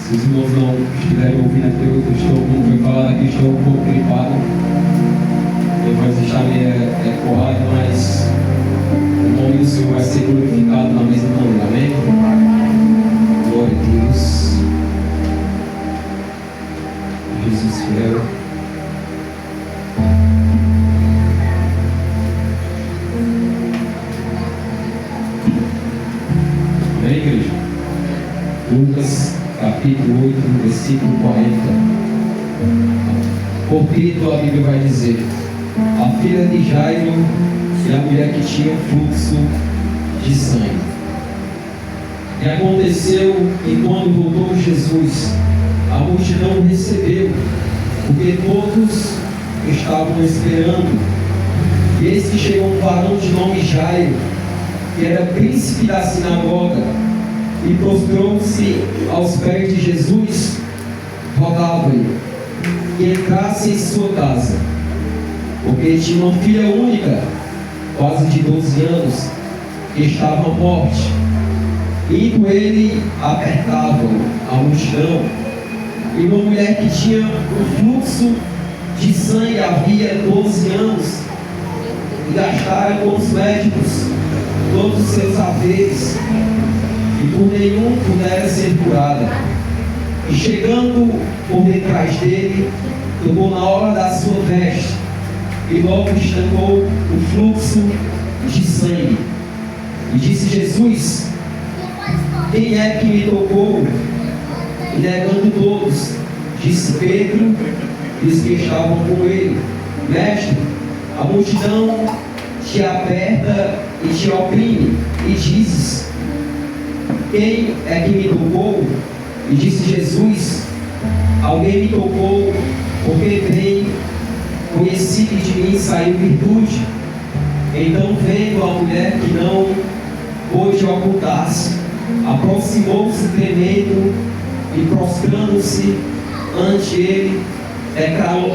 Se os irmãos não estiverem ouvindo aqui, eu estou, como foi falado aqui, estou um pouco gripado. Minha voz está meio ecoada, mas o nome do Senhor vai ser glorificado na mesma maneira. Amém? Glória a Deus. Jesus fiel. Amém, igreja? Lucas capítulo 8, versículo 40. Porquanto a Bíblia vai dizer: a filha de Jairo e a mulher que tinha fluxo de sangue. E aconteceu que quando voltou Jesus, a multidão o recebeu, porque todos estavam esperando. E eis que chegou um varão de nome Jairo, que era príncipe da sinagoga, e prostrou-se aos pés de Jesus, rogava-lhe que entrasse em sua casa, porque tinha uma filha única, quase de 12 anos, que estava à morte. Indo ele, apertava a multidão, e uma mulher que tinha um fluxo de sangue havia 12 anos, e gastara com os médicos todos os seus haveres, e por nenhum pudera ser curada. E chegando por detrás dele, tocou na hora da sua veste, e logo estancou o fluxo de sangue. E disse Jesus: quem é que me tocou? E negando todos, disse Pedro e os que estavam com ele: Mestre, a multidão te aperta e te oprime, e dizes: quem é que me tocou? E disse Jesus: alguém me tocou, porque bem conheci que de mim saiu virtude. Então, vendo a mulher que não pôde ocultar-se, aproximou-se tremendo e prostrando-se ante ele,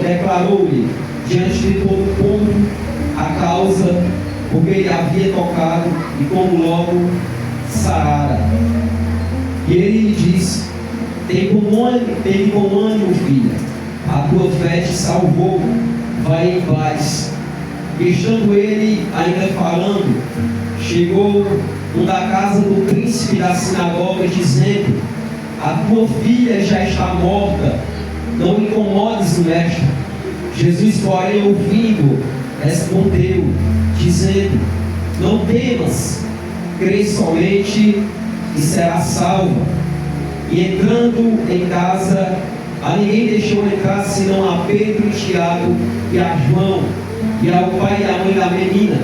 declarou-lhe diante de todo o povo a causa porque ele havia tocado e como logo sarara. E ele lhe disse: tem bom ânimo, filha, a tua fé te salvou, vai em paz. E estando ele ainda falando, chegou um da casa do príncipe da sinagoga, dizendo: a tua filha já está morta, não incomodes o mestre. Jesus, porém, ouvindo, respondeu, dizendo: não temas, crê somente e será salva. E entrando em casa, a ninguém deixou entrar senão a Pedro e Tiago e a João, e ao pai e à mãe da menina.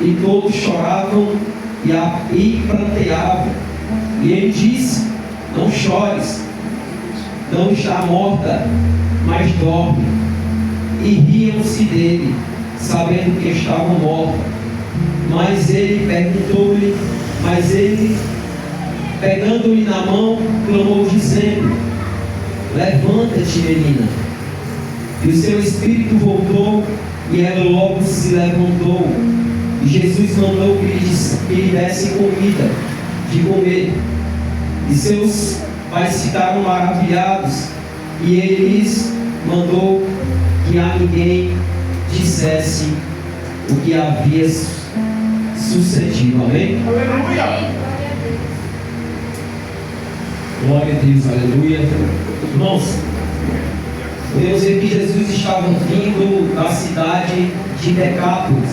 E todos choravam e pranteavam. E ele disse: não chores, não está morta, mas dorme. E riam-se dele, sabendo que estava morta. Mas ele, pegando-lhe na mão, clamou dizendo: levanta-te, menina. E o seu espírito voltou, e ela logo se levantou. E Jesus mandou que lhe dessem comida de comer. E seus pais ficaram maravilhados, e ele lhes mandou que a ninguém dissesse o que havia sucedido. Amém? Aleluia! Glória a Deus, aleluia. Irmãos, podemos ver que Jesus estava vindo da cidade de Decápolis,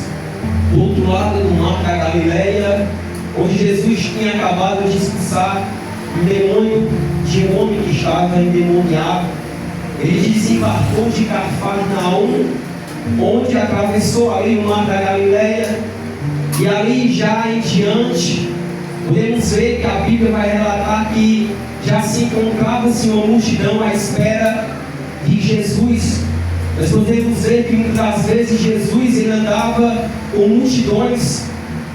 do outro lado do mar da Galileia, onde Jesus tinha acabado de expulsar um demônio de um homem que estava endemoniado. Ele desembarcou de Cafarnaum, onde atravessou ali o mar da Galileia, e ali já em diante podemos ver que a Bíblia vai relatar que já se encontrava-se uma multidão à espera de Jesus. Nós podemos ver que muitas vezes Jesus ele andava com multidões.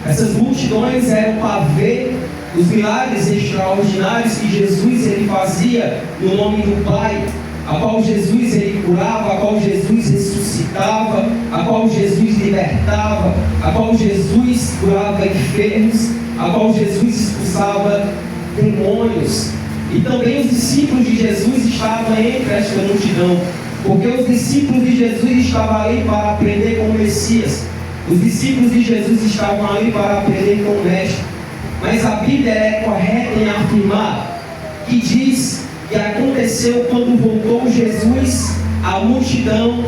Essas multidões eram para ver os milagres extraordinários que Jesus ele fazia no nome do Pai, a qual Jesus ele curava, a qual Jesus ressuscitava, a qual Jesus libertava, a qual Jesus curava enfermos, a qual Jesus expulsava demônios. E também os discípulos de Jesus estavam entre esta multidão, porque os discípulos de Jesus estavam ali para aprender com o Messias. Os discípulos de Jesus estavam ali para aprender com o Mestre. Mas a Bíblia é correta em afirmar que diz que aconteceu quando voltou Jesus, a multidão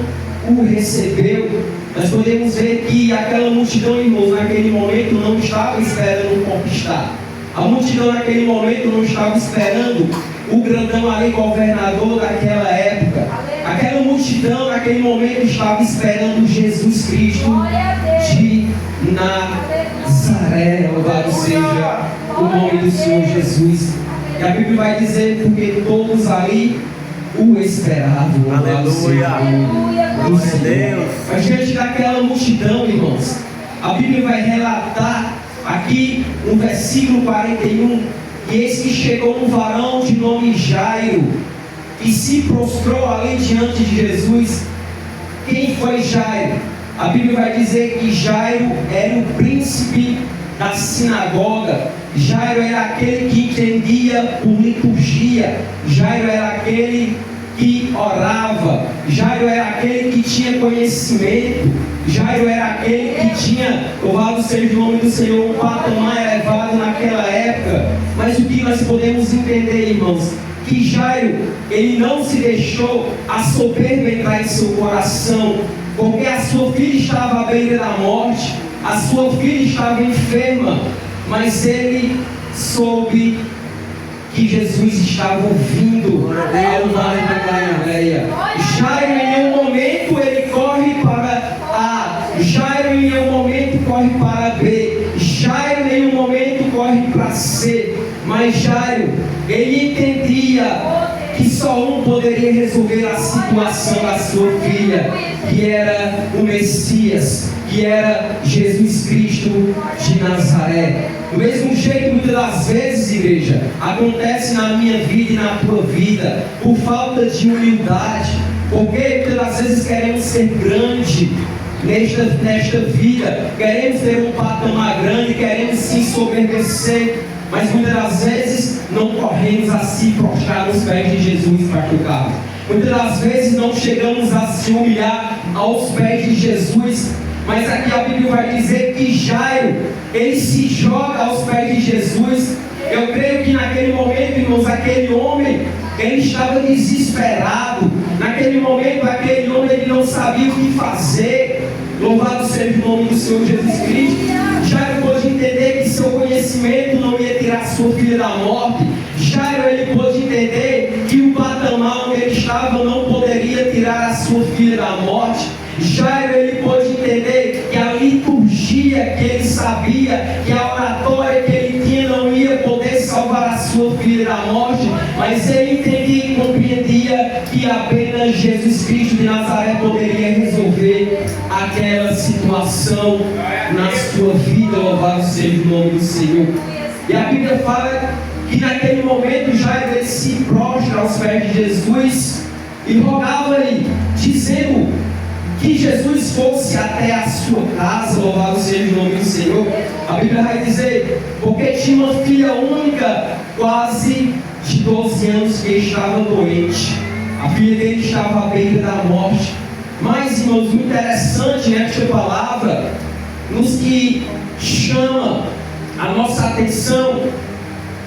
o recebeu. Nós podemos ver que aquela multidão, irmãos, naquele momento não estava esperando conquistar. A multidão naquele momento não estava esperando o grandão ali, governador daquela época. Aquela multidão naquele momento estava esperando Jesus Cristo de Nazaré. Louvado seja o nome do Senhor Jesus. E a Bíblia vai dizer, porque todos ali o esperavam. Aleluia. Glória a Deus. Mas diante daquela multidão, irmãos, a Bíblia vai relatar aqui no versículo 41, e eis que chegou um varão de nome Jairo, e se prostrou ali diante de Jesus. Quem foi Jairo? A Bíblia vai dizer que Jairo era o príncipe da sinagoga. Jairo era aquele que entendia por liturgia. Jairo era aquele que orava. Jairo era aquele que tinha conhecimento. Jairo era aquele que tinha, louvado seja o nome do Senhor, um patamar elevado naquela época. Mas o que nós podemos entender, irmãos, que Jairo, ele não se deixou a soberba entrar em seu coração, porque a sua filha estava à beira da morte, a sua filha estava enferma, mas ele soube que Jesus estava ouvindo ao mar da Galileia. Jairo, em nenhum momento, ele corre para A. Jairo, em nenhum momento, corre para B. Jairo, em nenhum momento, corre para C. Mas Jairo, ele entendia que só um poderia resolver a situação da sua filha, que era o Messias, que era Jesus Cristo de Nazaré. Do mesmo jeito, muitas das vezes, igreja, acontece na minha vida e na tua vida, por falta de humildade, porque muitas das vezes queremos ser grande nesta vida, queremos ter um patamar grande, queremos se ensoberbecer, mas muitas das vezes não corremos a se prostrar nos pés de Jesus para tocar. Muitas das vezes não chegamos a se humilhar aos pés de Jesus. Mas aqui a Bíblia vai dizer que Jairo, ele se joga aos pés de Jesus. Eu creio que naquele momento, irmãos, aquele homem, ele estava desesperado. Naquele momento, aquele homem, ele não sabia o que fazer. Louvado seja o nome do Senhor Jesus Cristo. Jairo pôde entender que seu conhecimento não ia tirar sua filha da morte. Jairo, ele pôde entender que o patamar onde ele estava não poderia tirar a sua filha da morte. Jairo, ele pôde entender que a liturgia que ele sabia, que a oratória que ele tinha não ia poder salvar a sua filha da morte, mas ele entendia e compreendia que apenas Jesus Cristo de Nazaré poderia resolver aquela situação na sua vida. Louvado seja o nome do Senhor. E a Bíblia fala que naquele momento Jairo, ele se prostra aos pés de Jesus e rogava-lhe, dizendo que Jesus fosse até a sua casa. Louvado seja o nome do Senhor. A Bíblia vai dizer, porque tinha uma filha única, quase de 12 anos, que estava doente. A filha dele estava à beira da morte. Mas, irmãos, o interessante nesta palavra, nos que chama a nossa atenção,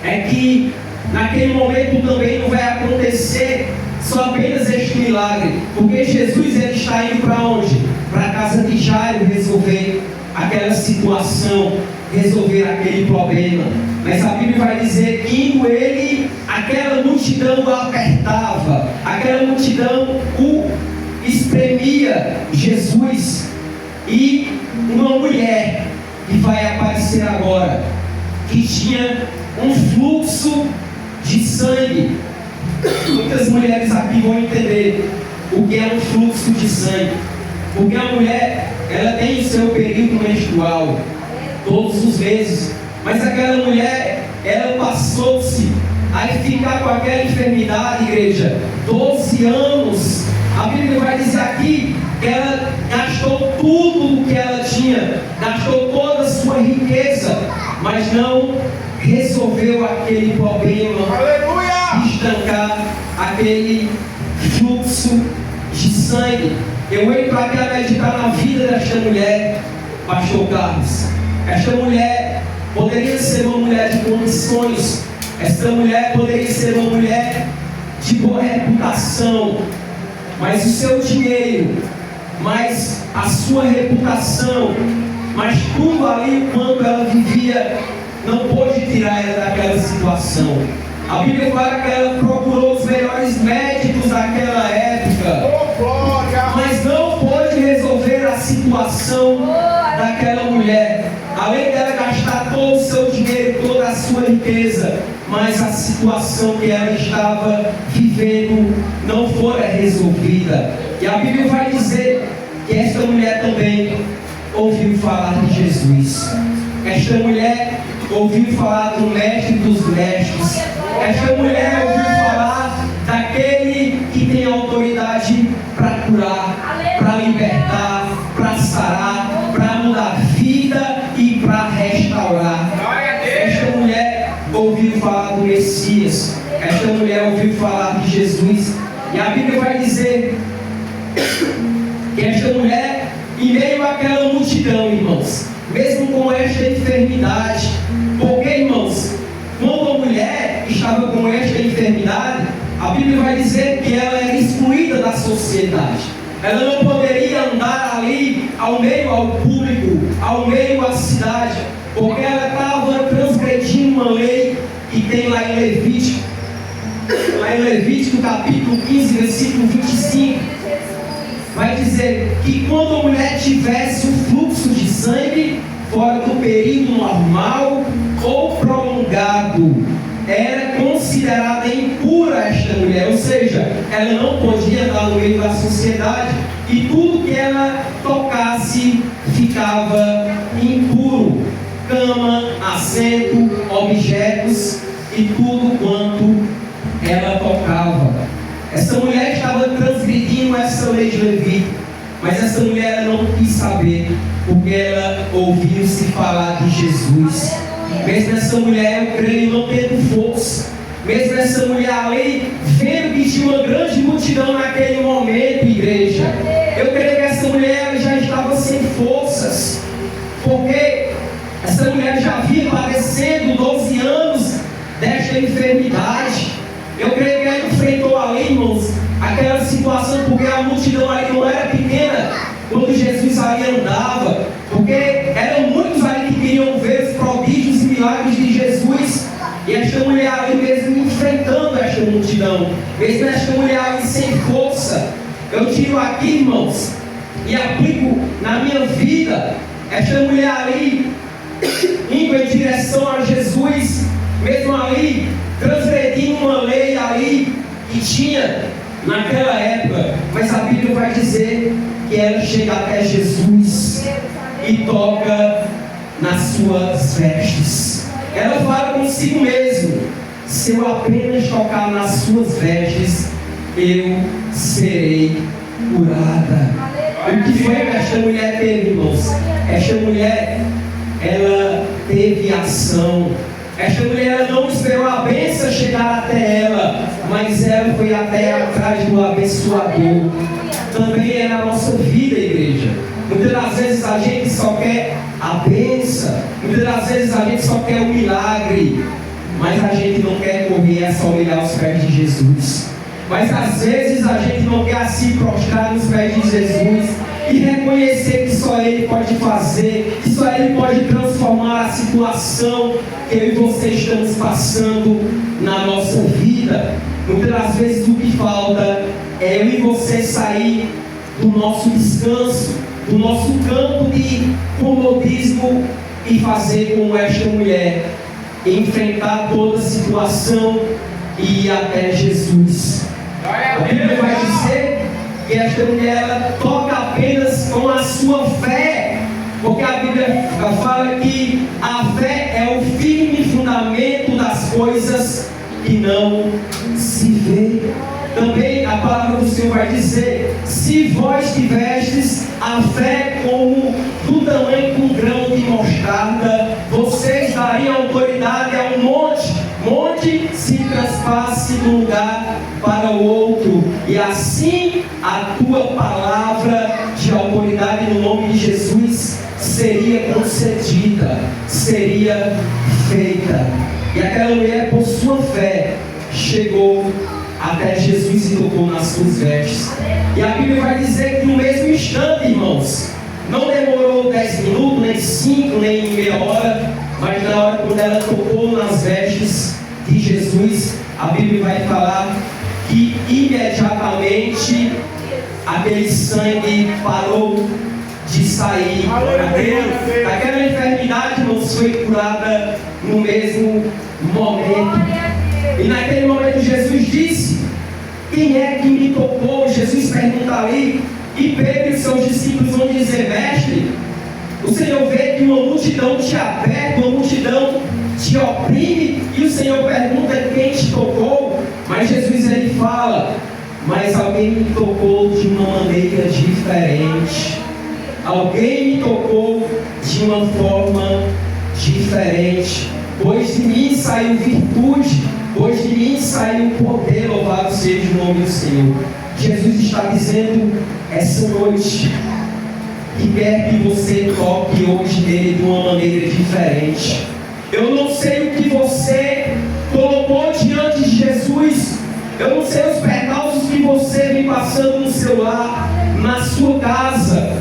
é que naquele momento também não vai acontecer só apenas este milagre, porque Jesus, ele está indo para onde? Para a casa de Jairo resolver aquela situação, resolver aquele problema. Mas a Bíblia vai dizer que indo ele, aquela multidão o apertava, aquela multidão o espremia Jesus. E uma mulher que vai aparecer agora, que tinha um fluxo de sangue. Muitas mulheres aqui vão entender o que é um fluxo de sangue, porque a mulher, ela tem o seu período menstrual todos os meses, mas aquela mulher, ela passou-se a ficar com aquela enfermidade, igreja, 12 anos. A Bíblia vai dizer aqui que ela gastou tudo o que ela tinha, gastou toda a sua riqueza, mas não resolveu aquele problema. Aleluia! aquele fluxo de sangue. Eu entro aqui a meditar na vida desta mulher, pastor Carlos. Esta mulher poderia ser uma mulher de condições. Esta mulher poderia ser uma mulher de boa reputação. Mas o seu dinheiro, mas a sua reputação, mas tudo ali enquanto ela vivia, não pôde tirar ela daquela situação. A Bíblia fala que ela procurou os melhores médicos daquela época, mas não pôde resolver a situação daquela mulher. Além dela gastar todo o seu dinheiro, toda a sua riqueza, mas a situação que ela estava vivendo não fora resolvida. E a Bíblia vai dizer que esta mulher também ouviu falar de Jesus. Esta mulher ouviu falar do mestre dos mestres. Esta mulher ouviu falar daquele que tem autoridade para curar, para libertar, para sarar, para mudar a vida e para restaurar. Esta mulher ouviu falar do Messias. Esta mulher ouviu falar de Jesus. E a Bíblia vai dizer que esta mulher, em meio àquela multidão, irmãos, mesmo com esta enfermidade, porque, irmãos, quando a mulher estava com esta enfermidade, a Bíblia vai dizer que ela era excluída da sociedade. Ela não poderia andar ali ao meio ao público, ao meio à cidade, porque ela estava transgredindo uma lei que tem lá em Levítico capítulo 15, versículo 25, vai dizer que quando a mulher tivesse um fluxo de sangue fora do período normal ou prolongado, era considerada impura esta mulher, ou seja, ela não podia andar no meio da sociedade e tudo que ela tocasse ficava impuro, cama, assento, objetos e tudo quanto ela tocava. Essa mulher estava transgredindo essa lei de Levítico, mas essa mulher não quis saber, porque ela ouviu-se falar de Jesus. Mesmo essa mulher, eu creio, não tendo força, mesmo essa mulher ali, vendo que tinha uma grande multidão naquele momento, igreja, eu creio que essa mulher já estava sem forças, porque essa mulher já vinha padecendo 12 anos desta enfermidade. Eu creio que ela enfrentou ali, irmãos, aquela situação, porque a multidão ali não era pequena quando Jesus ali andava, porque eram muitos ali que queriam ver os prodígios e milagres de Jesus, e esta mulher ali mesmo enfrentando esta multidão, mesmo esta mulher ali sem força. Eu tiro aqui, irmãos, e aplico na minha vida, esta mulher ali indo em direção a Jesus, mesmo ali transgredindo uma lei ali que tinha naquela época, mas a Bíblia vai dizer que ela chega até Jesus e toca nas suas vestes. Ela fala consigo mesmo: se eu apenas tocar nas suas vestes, eu serei curada. O que foi que esta mulher teve, irmãos? Esta mulher, ela teve ação. Esta mulher não esperou a bênção chegar até ela, mas ela foi até atrás do abençoador. Também é na nossa vida, igreja. Muitas das vezes a gente só quer a bênção, muitas das vezes a gente só quer o milagre, mas a gente não quer correr, é só olhar os pés de Jesus. Mas às vezes a gente não quer se prostrar nos pés de Jesus e reconhecer que só Ele pode fazer, que só Ele pode transformar a situação que eu e você estamos passando na nossa vida. Muitas das vezes o que falta é eu e você sair do nosso descanso, do nosso campo de comodismo e fazer como esta mulher, enfrentar toda a situação e ir até Jesus. A Bíblia vai dizer que esta mulher ela toca apenas com a sua fé, porque a Bíblia fala que a fé é o firme fundamento das coisas que não se vê. Também a palavra do Senhor vai dizer: se vós tivestes a fé como do tamanho de um grão de mostarda, vocês dariam autoridade a um monte: monte se transpasse de um lugar para o outro, e assim a tua palavra de autoridade no nome de Jesus seria concedida, seria feita. E aquela mulher, por sua fé, chegou até Jesus e tocou nas suas vestes. E a Bíblia vai dizer que no mesmo instante, irmãos, não demorou 10 minutos, nem 5, nem meia hora, mas na hora quando ela tocou nas vestes de Jesus, a Bíblia vai falar que imediatamente aquele sangue parou de sair. Aquela enfermidade, irmãos, foi curada no mesmo momento. E naquele momento Jesus disse: quem é que me tocou? Jesus pergunta ali, e Pedro e seus discípulos vão dizer: mestre, o Senhor vê que uma multidão te aperta, uma multidão te oprime, e o Senhor pergunta quem te tocou. Mas Jesus ele fala: mas alguém me tocou de uma maneira diferente. Alguém me tocou de uma forma diferente. Pois de mim saiu virtude, pois de mim saiu poder, louvado seja o nome do Senhor. Jesus está dizendo essa noite que quer que você toque hoje nele de uma maneira diferente. Eu não sei o que você colocou diante de Jesus, eu não sei os percalços que você vem passando no seu lar, na sua casa,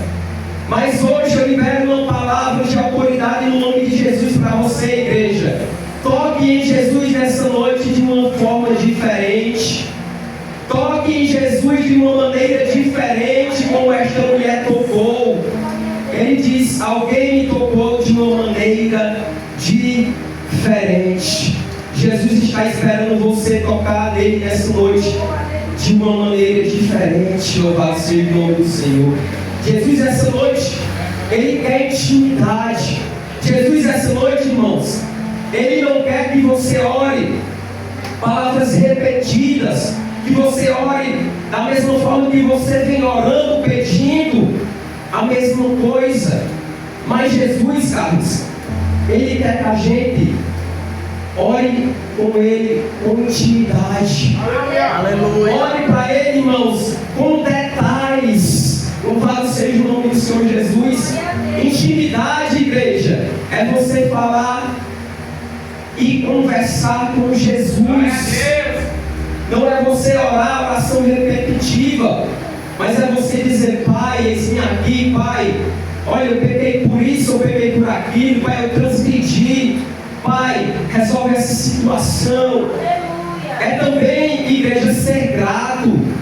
mas hoje eu libero uma palavra de autoridade no nome de Jesus para você, igreja. Toque em Jesus nessa noite de uma forma diferente. Toque em Jesus de uma maneira diferente, como esta mulher tocou. Ele diz: alguém me tocou de uma maneira diferente. Jesus está esperando você tocar nele nessa noite de uma maneira diferente. Louvado seja o nome do Senhor. Jesus essa noite, ele quer intimidade. Jesus essa noite, irmãos, ele não quer que você ore palavras repetidas, que você ore da mesma forma que você vem orando, pedindo a mesma coisa. Mas Jesus, Carlos, ele quer que a gente ore com ele com intimidade. Aleluia. Ore para ele, irmãos, com detalhes. Louvado seja o nome do Senhor Jesus. Intimidade, igreja, é você falar e conversar com Jesus. Não é você orar oração repetitiva, mas é você dizer: Pai, eis-me aqui, Pai, olha, eu pequei por isso, eu pequei por aquilo, Pai, eu transgredi, Pai, resolve essa situação. É também, igreja, ser grato.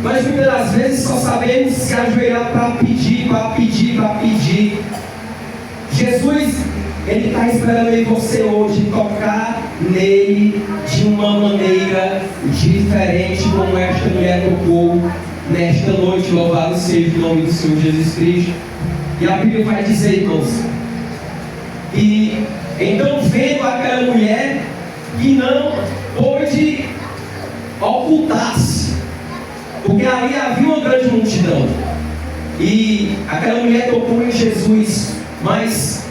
Nós muitas das vezes só sabemos se ajoelhar para pedir, para pedir, para pedir. Jesus, ele está esperando em você hoje tocar nele de uma maneira diferente, como esta mulher tocou nesta noite. Louvado seja o nome do Senhor Jesus Cristo. E a Bíblia vai dizer, irmãos, e então vendo aquela mulher que não pôde ocultar-se, porque ali havia uma grande multidão, e aquela mulher tocou em Jesus, mas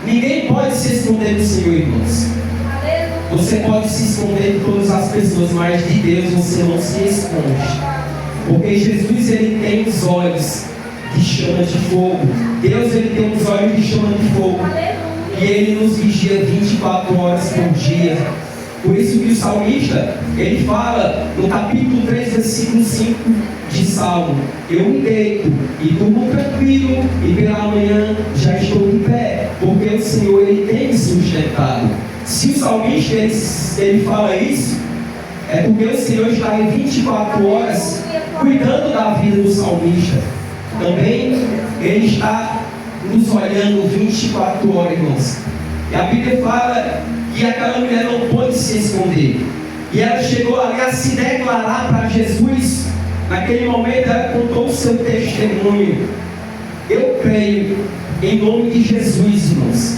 ninguém pode se esconder do Senhor, irmãos. Você pode se esconder de todas as pessoas, mas de Deus você não se esconde, porque Jesus, ele tem os olhos de chama de fogo. Deus, ele tem os olhos de chama de fogo, e ele nos vigia 24 horas por dia. Por isso que o salmista, ele fala no capítulo 3, versículo 5 de Salmo: eu me deito e durmo tranquilo, e pela manhã já estou de pé, porque o Senhor, ele tem me sustentado. Se o salmista ele fala isso, é porque o Senhor está em 24 horas cuidando da vida do salmista. Também ele está nos olhando 24 horas, irmãos. E a Bíblia fala que aquela mulher não pôde se esconder, e ela chegou ali a se declarar para Jesus. Naquele momento ela contou o seu testemunho. Eu creio em nome de Jesus, irmãos,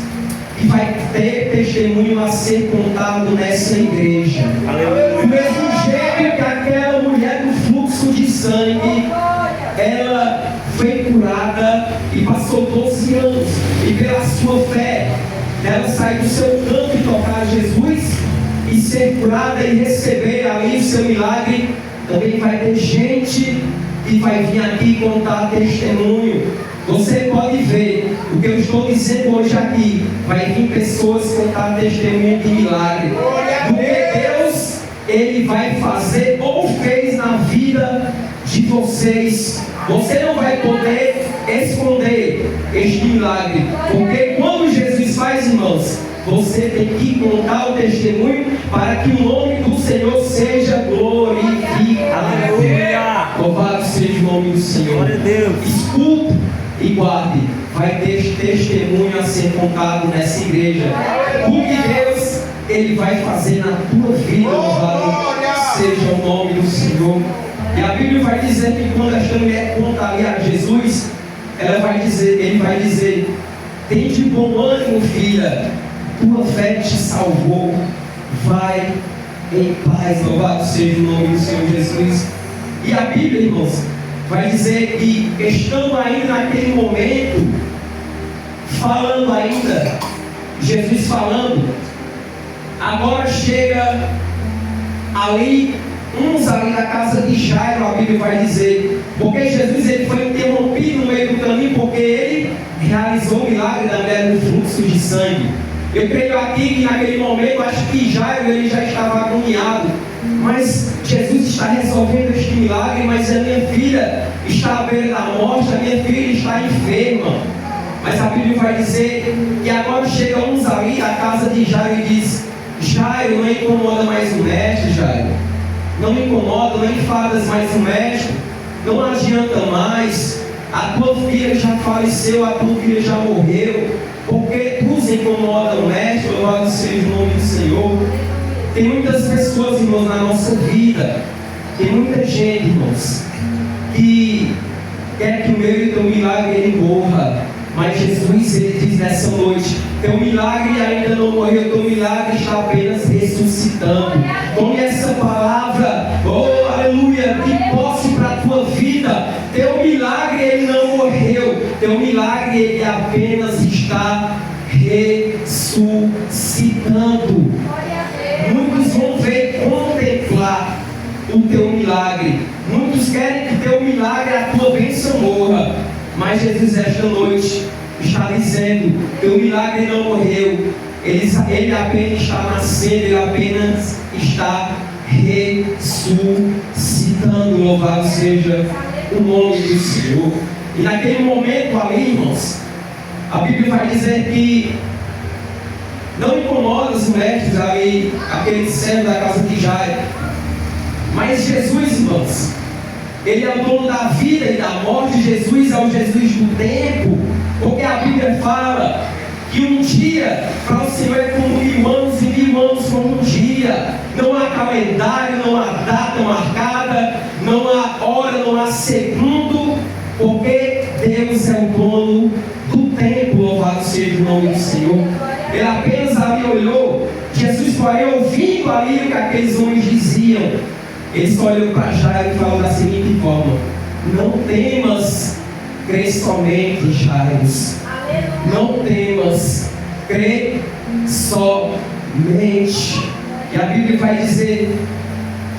que vai ter testemunho a ser contado nessa igreja. Do mesmo jeito que aquela mulher do fluxo de sangue, ela foi curada e passou 12 anos, e pela sua fé ela sai do seu canto e tocar a Jesus. e ser curada e receber ali o seu milagre, também vai ter gente que vai vir aqui contar testemunho. Você pode ver o que eu estou dizendo hoje aqui. Vai vir pessoas contar testemunho de milagre. Do que Deus, Ele vai fazer ou fez na vida de vocês. Você não vai poder esconder este milagre. Porque quando Jesus faz, irmãos, você tem que contar o testemunho para que o nome do Senhor seja glorificado. Aleluia! Louvado seja o nome do Senhor. Glória a Deus. Escute e guarde. Vai ter testemunho a ser contado nessa igreja. O que Deus, Ele vai fazer na tua vida. Louvado seja o nome do Senhor. E a Bíblia vai dizer que quando esta mulher conta ali a Jesus, Ele vai dizer: tem de bom ânimo, filha, tua fé te salvou, vai em paz. Louvado seja o nome do Senhor Jesus. E a Bíblia, irmãos, vai dizer que estando ainda naquele momento, falando ainda, Jesus falando, agora chega ali, uns ali da casa de Jairo, a Bíblia vai dizer, porque Jesus ele foi interrompido no meio do caminho, porque ele realizou o milagre da mulher do fluxo de sangue. Eu creio aqui que naquele momento, acho que Jairo ele já estava agoniado, mas Jesus está resolvendo este milagre, mas a minha filha está à beira da morte, a minha filha está enferma. Mas a Bíblia vai dizer que agora chegam uns ali à casa de Jairo e diz: Jairo, não incomoda mais o mestre, Jairo. Não incomoda, não enfadas mais o mestre. Não adianta mais. A tua filha já faleceu, a tua filha já morreu. Porque nos incomoda o mestre, louvado seja o nome do Senhor. Tem muitas pessoas, irmãos, na nossa vida. Tem muita gente, irmãos, que quer que o meu e o teu milagre ele morra. Mas Jesus, ele diz nessa noite: teu milagre ainda não morreu, teu milagre está apenas ressuscitando. Tome essa palavra, oh aleluia, que posse para a tua vida. Teu milagre ele não morreu, teu milagre ele apenas está ressuscitando. Muitos vão ver, contemplar o teu milagre. Muitos querem que teu milagre, a tua bênção morra. Mas Jesus esta noite está dizendo: teu milagre não morreu, ele apenas está nascendo, ele apenas está ressuscitando. Louvado seja o nome do Senhor. E naquele momento ali, irmãos, a Bíblia vai dizer que não incomoda os mestres ali, aquele servo da casa de Jairo. Mas Jesus, irmãos, Ele é o dono da vida e da morte. Jesus é o Jesus do tempo. Porque a Bíblia fala que um dia para o Senhor é como 1000 anos e 1000 anos como um dia. Não há calendário, não há data marcada, não há hora, não há segundo, porque Deus é o dono do tempo. Louvado seja o nome do Senhor. Ele apenas ali olhou. Jesus foi ouvindo ali o que aqueles homens diziam. Ele só olhou para Jairo e falou da seguinte forma: não temas, crê somente, Jairo. Não temas, crê somente. E a Bíblia vai dizer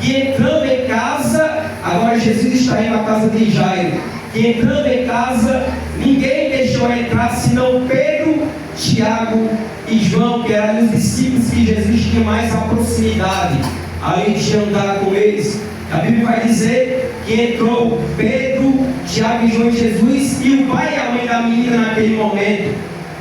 que entrando em casa, agora Jesus está indo à casa de Jairo, que entrando em casa, ninguém deixou entrar senão Pedro, Tiago e João, que eram os discípulos que Jesus tinha mais a proximidade, além de andar com eles. A Bíblia vai dizer que entrou Pedro, Tiago e João e Jesus, e o pai e a mãe da menina naquele momento.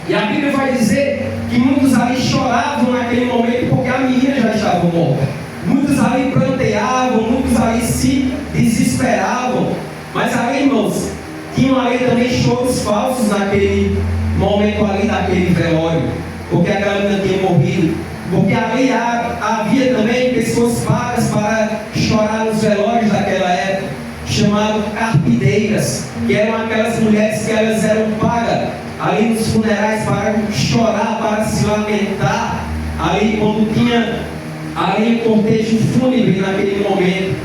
E a Bíblia vai dizer que muitos ali choravam naquele momento porque a menina já estava morta. Muitos ali pranteavam, muitos ali se desesperavam. Mas ali, irmãos, tinham ali também choros falsos naquele momento ali daquele velório, porque a garota tinha morrido. Porque ali havia também pessoas pagas para chorar nos velórios daquela época, chamadas carpideiras, que eram aquelas mulheres que elas eram pagas ali nos funerais para chorar, para se lamentar, ali quando tinha ali um cortejo fúnebre naquele momento.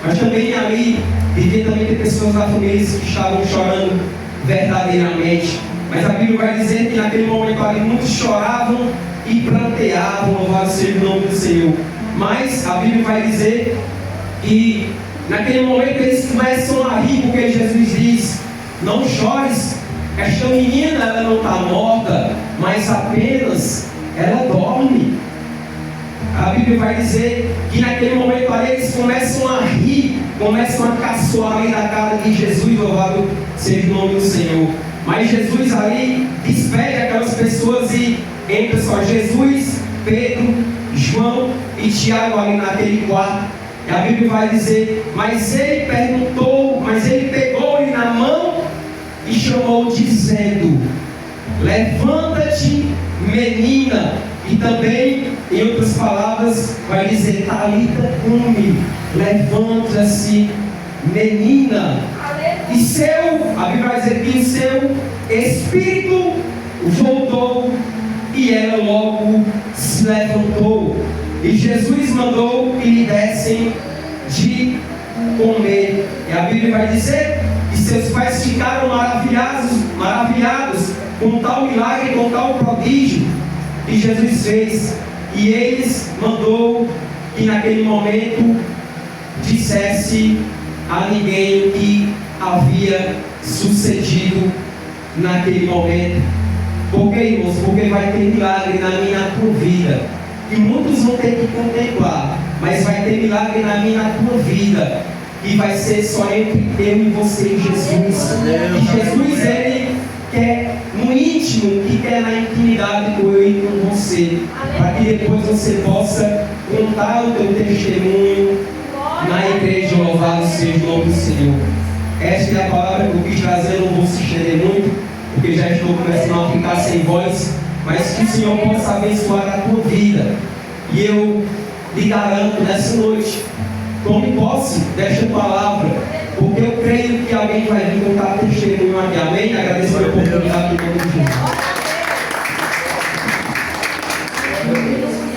Mas também ali devia também ter pessoas da família que estavam chorando verdadeiramente. Mas a Bíblia vai dizer que naquele momento ali muitos choravam e pranteavam, louvado seja o nome do Senhor. Mas a Bíblia vai dizer que naquele momento eles começam a rir, porque Jesus diz: não chores, esta menina ela não está morta, mas apenas ela dorme. A Bíblia vai dizer que naquele momento ali eles começam a rir, começam a caçoar ali na cara de Jesus, louvado seja o nome do Senhor. Mas Jesus ali despede aquelas pessoas e entra só Jesus, Pedro, João e Tiago ali naquele quarto. E a Bíblia vai dizer: mas ele pegou-lhe na mão e chamou, dizendo: levanta-te, menina. E também, em outras palavras, vai dizer: Talita cumi, levanta-se, menina. E a Bíblia vai dizer que o seu espírito voltou e ela logo se levantou. E Jesus mandou que lhe dessem de comer. E a Bíblia vai dizer que seus pais ficaram maravilhados com tal milagre, com tal prodígio que Jesus fez. E eles mandou que naquele momento dissesse a ninguém o que havia sucedido naquele momento. Por que, irmãos? Porque vai ter milagre na minha e na tua vida. E muitos vão ter que contemplar, mas vai ter milagre na minha e na tua vida. E vai ser só entre eu e você e Jesus. E Jesus, ele quer no íntimo, que quer na intimidade com eu e com você, para que depois você possa contar o teu testemunho na igreja. Louvado seja o nome do Senhor. Esta é a palavra que eu quis trazer. Eu não vou se estender muito, porque já estou começando a ficar sem voz, mas que o Senhor possa abençoar a tua vida. E eu lhe garanto nessa noite, tome posse desta palavra, porque eu creio que alguém vai vir contar testemunho aqui. Amém? Agradeço a oportunidade que eu tenho.